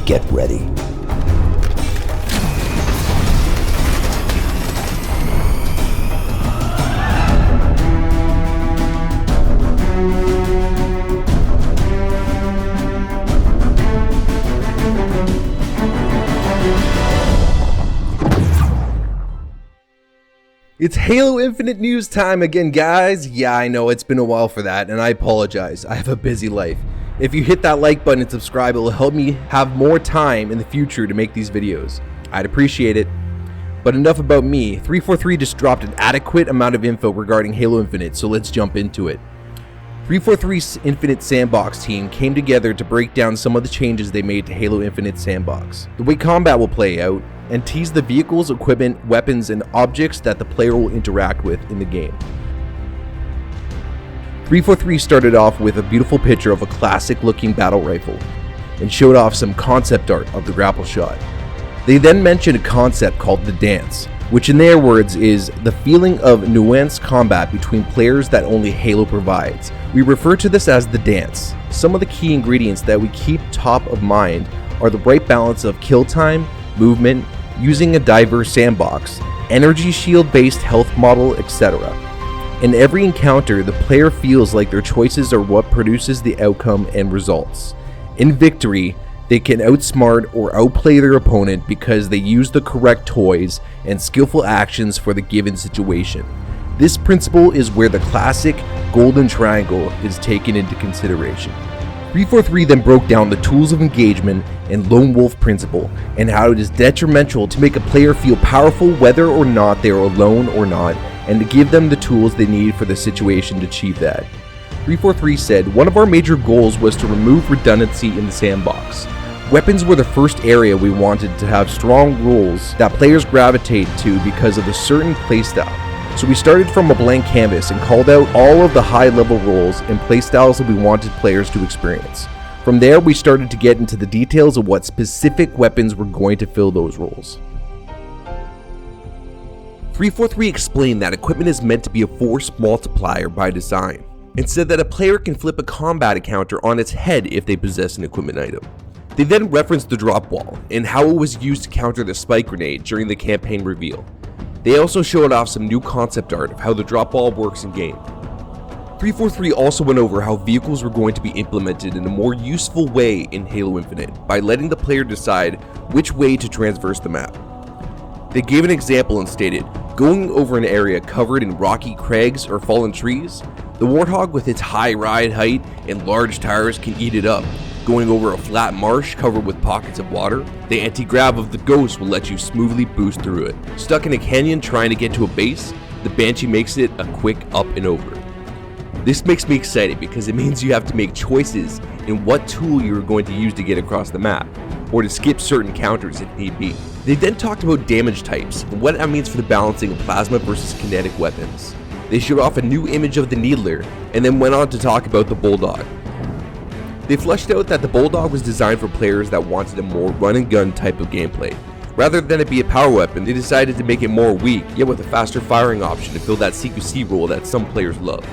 Get ready. It's Halo Infinite news time again, guys. Yeah, I know it's been a while for that, and I apologize. I have a busy life. If you hit that like button and subscribe, it will help me have more time in the future to make these videos. I'd appreciate it. But enough about me. 343 just dropped an adequate amount of info regarding Halo Infinite, so let's jump into it. 343's Infinite Sandbox team came together to break down some of the changes they made to Halo Infinite Sandbox, the way combat will play out, and tease the vehicles, equipment, weapons, and objects that the player will interact with in the game. 343 started off with a beautiful picture of a classic-looking battle rifle, and showed off some concept art of the grapple shot. They then mentioned a concept called the dance, which in their words is the feeling of nuanced combat between players that only Halo provides. We refer to this as the dance. Some of the key ingredients that we keep top of mind are the right balance of kill time, movement, using a diverse sandbox, energy shield based health model, etc. In every encounter, the player feels like their choices are what produces the outcome and results. In victory, they can outsmart or outplay their opponent because they use the correct toys and skillful actions for the given situation. This principle is where the classic golden triangle is taken into consideration. 343 then broke down the tools of engagement and lone wolf principle and how it is detrimental to make a player feel powerful whether or not they are alone or not, and to give them the tools they need for the situation to achieve that. 343 said, "One of our major goals was to remove redundancy in the sandbox. Weapons were the first area we wanted to have strong rules that players gravitate to because of a certain playstyle. So we started from a blank canvas and called out all of the high-level roles and playstyles that we wanted players to experience. From there, we started to get into the details of what specific weapons were going to fill those roles." 343 explained that equipment is meant to be a force multiplier by design, and said that a player can flip a combat encounter on its head if they possess an equipment item. They then referenced the drop wall and how it was used to counter the spike grenade during the campaign reveal. They also showed off some new concept art of how the drop wall works in game. 343 also went over how vehicles were going to be implemented in a more useful way in Halo Infinite by letting the player decide which way to traverse the map. They gave an example and stated, going over an area covered in rocky crags or fallen trees, the Warthog with its high ride height and large tires can eat it up. Going over a flat marsh covered with pockets of water, the anti-grav of the Ghost will let you smoothly boost through it. Stuck in a canyon trying to get to a base, the Banshee makes it a quick up and over. This makes me excited because it means you have to make choices in what tool you're going to use to get across the map, or to skip certain counters if need be. They then talked about damage types and what that means for the balancing of plasma versus kinetic weapons. They showed off a new image of the Needler and then went on to talk about the Bulldog. They fleshed out that the Bulldog was designed for players that wanted a more run-and-gun type of gameplay. Rather than it be a power weapon, they decided to make it more weak, yet with a faster firing option to fill that CQC role that some players love.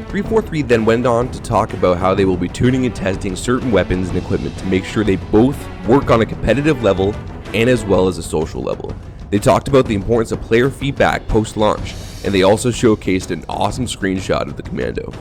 343 then went on to talk about how they will be tuning and testing certain weapons and equipment to make sure they both work on a competitive level and as well as a social level. They talked about the importance of player feedback post-launch, and they also showcased an awesome screenshot of the Commando.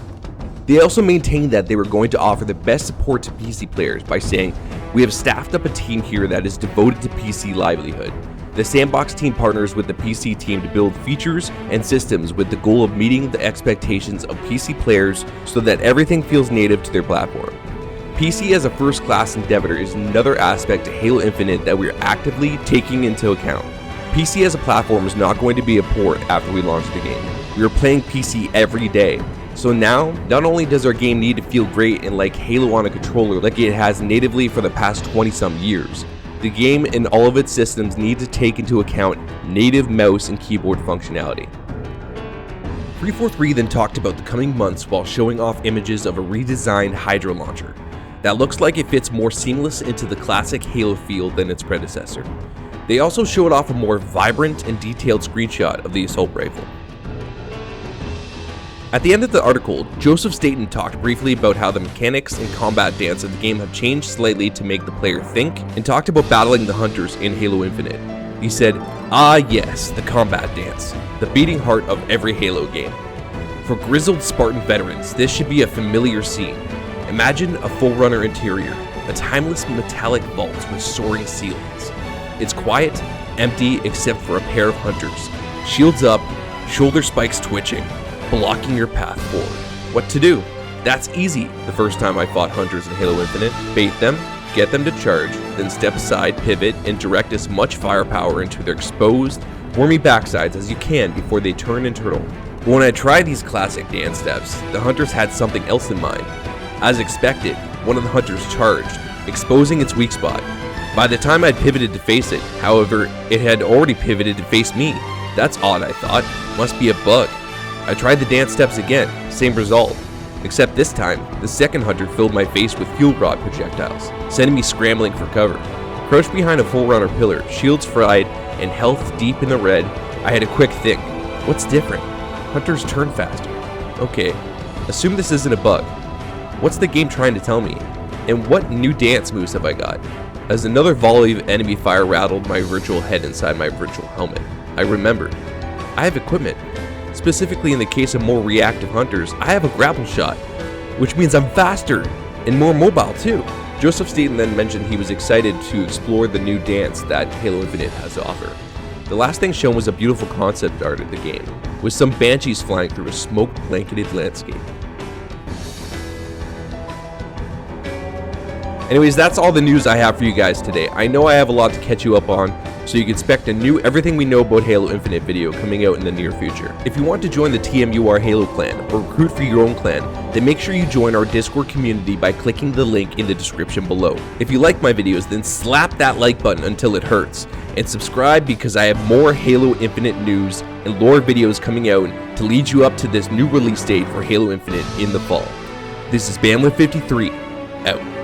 They also maintained that they were going to offer the best support to PC players by saying, "We have staffed up a team here that is devoted to PC livelihood. The Sandbox team partners with the PC team to build features and systems with the goal of meeting the expectations of PC players so that everything feels native to their platform. PC as a first-class endeavor is another aspect to Halo Infinite that we are actively taking into account. PC as a platform is not going to be a port after we launch the game. We are playing PC every day. So now, not only does our game need to feel great and like Halo on a controller like it has natively for the past 20-some years, the game and all of its systems need to take into account native mouse and keyboard functionality." 343 then talked about the coming months while showing off images of a redesigned Hydra launcher that looks like it fits more seamless into the classic Halo feel than its predecessor. They also showed off a more vibrant and detailed screenshot of the assault rifle. At the end of the article, Joseph Staten talked briefly about how the mechanics and combat dance of the game have changed slightly to make the player think, and talked about battling the hunters in Halo Infinite. He said, "Ah yes, the combat dance, the beating heart of every Halo game. For grizzled Spartan veterans, this should be a familiar scene. Imagine a Forerunner interior, a timeless metallic vault with soaring ceilings. It's quiet, empty except for a pair of hunters, shields up, shoulder spikes twitching, blocking your path forward. What to do? That's easy. The first time I fought hunters in Halo Infinite, bait them, get them to charge, then step aside, pivot, and direct as much firepower into their exposed, wormy backsides as you can before they turn and turtle. But when I tried these classic dance steps, the hunters had something else in mind. As expected, one of the hunters charged, exposing its weak spot. By the time I'd pivoted to face it, however, it had already pivoted to face me. That's odd, I thought. Must be a bug. I tried the dance steps again, same result. Except this time, the second hunter filled my face with fuel rod projectiles, sending me scrambling for cover. Crouched behind a Forerunner pillar, shields fried, and health deep in the red, I had a quick think. What's different? Hunters turn faster. Okay, assume this isn't a bug. What's the game trying to tell me? And what new dance moves have I got? As another volley of enemy fire rattled my virtual head inside my virtual helmet, I remembered. I have equipment. Specifically in the case of more reactive hunters, I have a grapple shot, which means I'm faster and more mobile too. Joseph Staten then mentioned he was excited to explore the new dance that Halo Infinite has to offer. The last thing shown was a beautiful concept art of the game, with some banshees flying through a smoke-blanketed landscape. Anyways, that's all the news I have for you guys today. I know I have a lot to catch you up on, so you can expect a new Everything We Know About Halo Infinite video coming out in the near future. If you want to join the TMUR Halo clan or recruit for your own clan, then make sure you join our Discord community by clicking the link in the description below. If you like my videos, then slap that like button until it hurts, and subscribe because I have more Halo Infinite news and lore videos coming out to lead you up to this new release date for Halo Infinite in the fall. This is Bandwidth53, out.